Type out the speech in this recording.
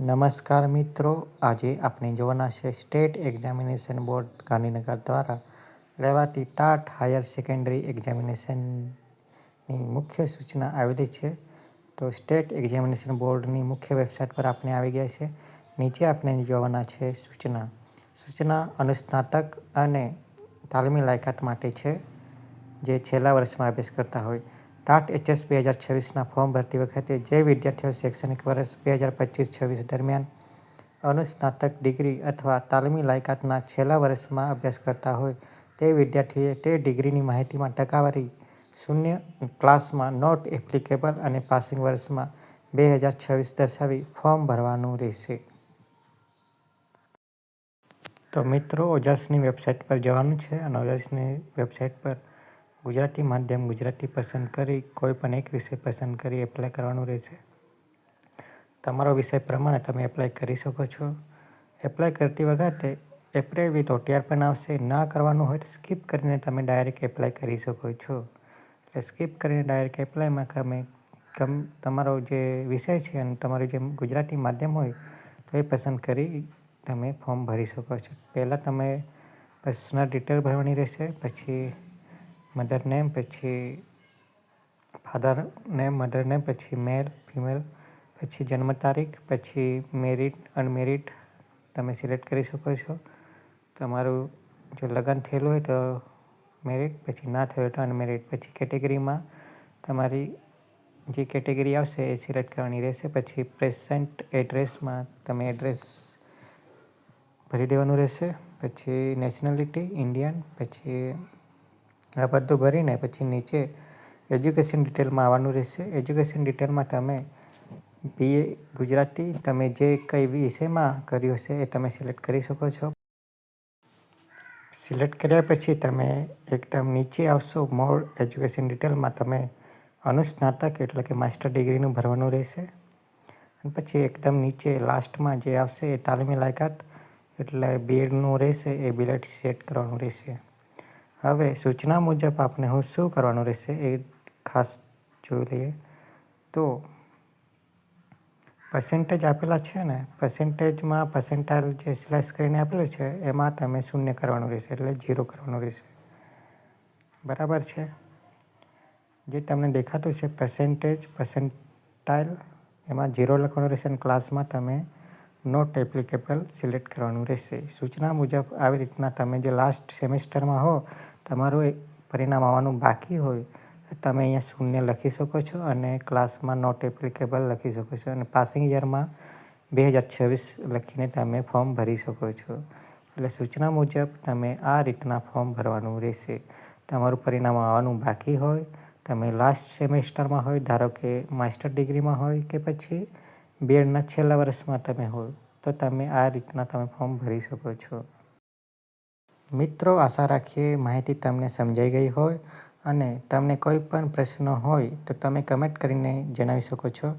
નમસ્કાર મિત્રો, આજે આપણે જોવાના છે સ્ટેટ એક્ઝામિનેશન બોર્ડ ગાંધીનગર દ્વારા લેવાતી ટાટ હાયર સેકન્ડરી એક્ઝામિનેશનની મુખ્ય સૂચના આવેલી છે. તો સ્ટેટ એક્ઝામિનેશન બોર્ડની મુખ્ય વેબસાઇટ પર આપણે આવી ગયા છે. નીચે આપણે જોવાના છે સૂચના અનુસ્નાતક અને તાલીમી લાયકાત માટે છે, જે છેલ્લા વર્ષમાં અભ્યાસ કરતા હોય. ટાટ HS 2026ના ફોર્મ ભરતી વખતે જે વિદ્યાર્થીઓ શૈક્ષણિક વર્ષ 2025-26 દરમિયાન અનુસ્નાતક ડિગ્રી અથવા તાલીમી લાયકાતના છેલ્લા વર્ષમાં અભ્યાસ કરતા હોય તે વિદ્યાર્થીઓએ તે ડિગ્રીની માહિતીમાં ટકાવારી 0 ક્લાસમાં નોટ એપ્લિકેબલ અને પાસિંગ વર્ષમાં 2026 દર્શાવી ફોર્મ ભરવાનું રહેશે. તો મિત્રો, ઓજસની વેબસાઇટ પર જવાનું છે અને ઓજસની વેબસાઇટ પર ગુજરાતી માધ્યમ ગુજરાતી પસંદ કરી કોઈ પણ એક વિષય પસંદ કરી એપ્લાય કરવાનું રહેશે. તમારો વિષય પ્રમાણે તમે એપ્લાય કરી શકો છો. એપ્લાય કરતી વખતે એપ્લાય વિથ OTR પણ આવશે. ના કરવાનું હોય તો સ્કીપ કરીને તમે ડાયરેક્ટ એપ્લાય કરી શકો છો. એટલે સ્કીપ કરીને ડાયરેક્ટ એપ્લાયમાં તમે તમારો જે વિષય છે અને તમારું જે ગુજરાતી માધ્યમ હોય તો એ પસંદ કરી તમે ફોર્મ ભરી શકો છો. પહેલાં તમે પર્સનલ ડિટેલ ભરવાની રહેશે, પછી મધર નેમ, પછી ફાધર નેમ, મધર નેમ, પછી મેલ, ફિમેલ, પછી જન્મ તારીખ, પછી મેરિડ, અનમેરિડ તમે સિલેક્ટ કરી શકો છો. તમારું જો લગ્ન થયેલું હોય તો મેરિડ, પછી ના થયું હોય તો અનમેરિડ. પછી કેટેગરીમાં તમારી જે કેટેગરી આવશે એ સિલેક્ટ કરવાની રહેશે. પછી પ્રેઝન્ટ એડ્રેસમાં તમે એડ્રેસ ભરી દેવાનું રહેશે. પછી નેશનાલિટી ઇન્ડિયન. પછી આ બધું ભરીને પછી નીચે એજ્યુકેશન ડિટેલમાં આવવાનું રહેશે. એજ્યુકેશન ડિટેલમાં તમે BA ગુજરાતી તમે જે કઈ વિષયમાં કર્યું હશે એ તમે સિલેક્ટ કરી શકો છો. સિલેક્ટ કર્યા પછી તમે એકદમ નીચે આવશો. મોર એજ્યુકેશન ડિટેલમાં તમે અનુસ્નાતક એટલે કે માસ્ટર ડિગ્રીનું ભરવાનું રહેશે. અને પછી એકદમ નીચે લાસ્ટમાં જે આવશે એ તાલીમી લાયકાત એટલે BEdનું રહેશે, એ BEd સેટ કરવાનું રહેશે. હવે સૂચના મુજબ આપણે શું કરવાનું રહેશે એ ખાસ જોઈ લઈએ. તો પર્સન્ટેજ આપેલા છે ને, પર્સન્ટેજમાં પર્સન્ટાઇલ જે સ્લેશ કરીને આપેલું છે એમાં તમે 0 કરવાનું રહેશે, એટલે 0 કરવાનું રહેશે. બરાબર છે. જે તમને દેખાતું છે પર્સન્ટાઇલ એમાં 0 લખવાનું રહેશે અને ક્લાસમાં તમે નોટ એપ્લિકેબલ સિલેક્ટ કરવાનું રહેશે. સૂચના મુજબ આવી રીતના તમે જે લાસ્ટ સેમેસ્ટરમાં હો તમારું પરિણામ આવવાનું બાકી હોય તમે અહીંયા 0 લખી શકો છો અને ક્લાસમાં નોટ એપ્લિકેબલ લખી શકો છો અને પાસિંગ યરમાં 2026 લખીને તમે ફોર્મ ભરી શકો છો. એટલે સૂચના મુજબ તમે આ રીતના ફોર્મ ભરવાનું રહેશે. તમારું પરિણામ આવવાનું બાકી હોય, તમે લાસ્ટ સેમેસ્ટરમાં હોય, ધારો કે માસ્ટર ડિગ્રીમાં હોય કે પછી BEdના છેલ્લા વર્ષમાં તમે હોય તો તમે આ રીતના તમે ફોર્મ ભરી શકો છો. મિત્રો, આશા રાખીએ માહિતી તમને સમજાઈ ગઈ હોય અને તમને કોઈ પણ પ્રશ્ન હોય તો તમે કમેન્ટ કરીને જણાવી શકો છો.